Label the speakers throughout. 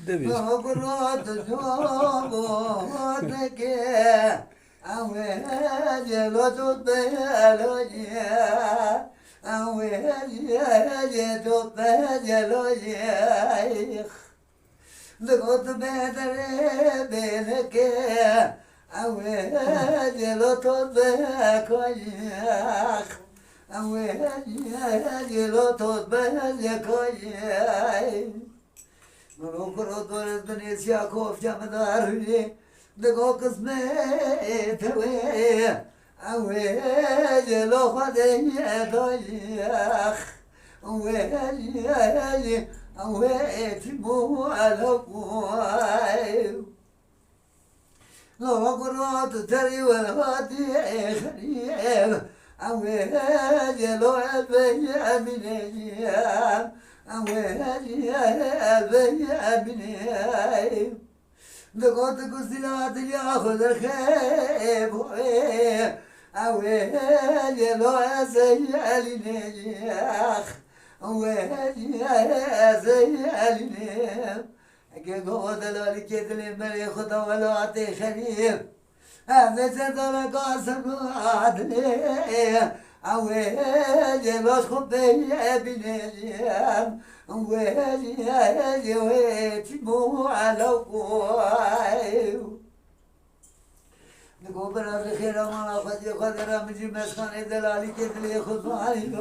Speaker 1: دبيش
Speaker 2: برات جوابك أويل لطب الوجه أويل لطب الوجه لقد بدر بينك أويل لطب كويخ أويل لطب كويخ ملوك الدنيا سياكوف جامداري دقو قسمي توي أويل لو خدي ضيخ أويل أويل تمو على قواي لو قرات تري والهادي خريب أويل لو أبي من أيام أويل أبي من أيام لقد قصدت ياخذ الخيب أويل لو أزيل نياخ أويل أزيل نياخ قد ذلك يدلي مري خطا ولا أعطي خريب هذا سدر قاسم عدلي أويل لو خبي بنيام ويلي ويتمو على قواي نقول برا خير ما أخذ قدر مجي مسكن دلالي كدلي خطواني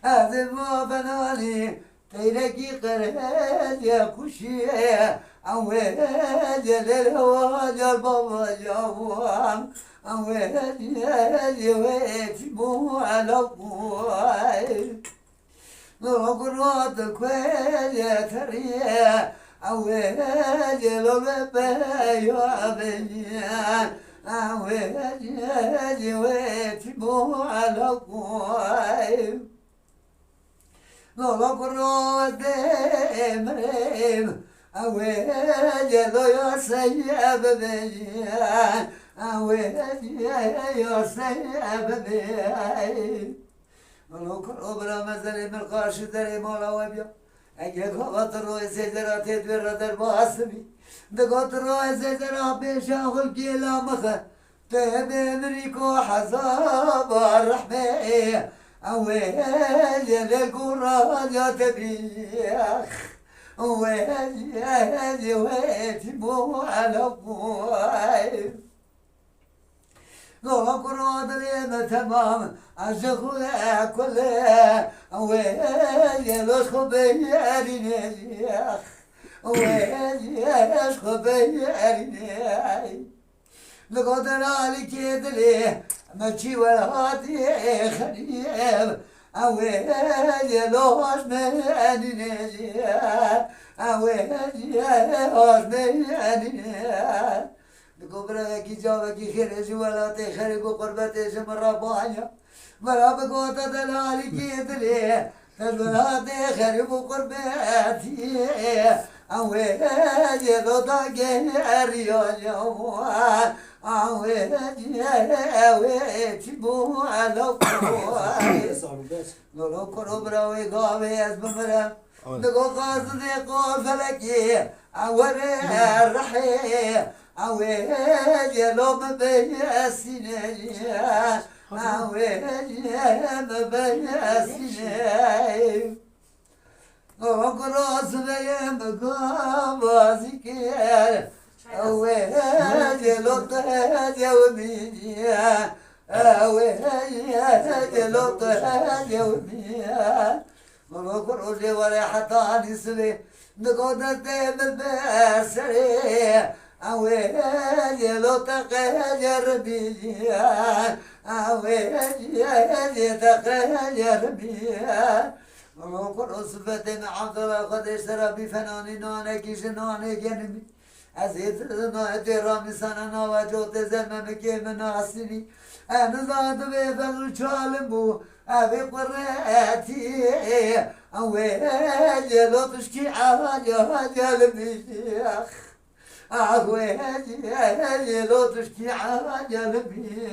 Speaker 2: هذا ما بناني تيركي قرهد يا كشي أويلي للهوا جربا جوام أويلي ويتمو على قواي نقرأت كويل تريا أويل لو بيا بنيان أويل ويتمو على قواي نقرأت مريم أويل لو يسيب بنيان أويل يسيب بنيان ملوك الأبرى مزل من قارش دري مولا وبيا أجيك غط الروي سيجرا تدبر در باسمي دقوت الروي سيجرا بيشاغ الجيلا مخا تهبي مريكو حزاب الرحمة أويل للقرى يا تبريخ أويل ويتمو على قواي لو قراد لينا تمام عشقوا كله ويل خبي أرينيخ ويل خبي أرينيخ لقدر عليك يدلي ماشي والهادي خريب ويل لوش من أرينيخ ويل من أرينيخ قبرة كي جاوا كي خير جوالاتي خير قربتي شمرة بايا مرا بقوتا دلالي كي دلي تجوالاتي خير قربتي أويل يضا جيريا يوان أويل تبو على قواي نولو قربرة ويقاوي أزبمرة نقو قاصدي قوفلكي أولي الرحي أويل لو مبيسيني أويل مبيسيني أقراص بيم قابازيكي أويل لو طهد يومي أويل لو طهد يومي ونقر لي ولا حتى نسبي نقود الدم البسري أويل لو تغير بيا أويل تغير بيا ونقر صفتي مع عبد الله قد اشترى بفنان نانك شنانك ينمي أزيد نادي رامي سنة وجوت زلمة مكي من عسني أنا ذات بيفل شالمو أبي قراتي أويل لو تشكي على قلبي أويل لو تشكي على قلبي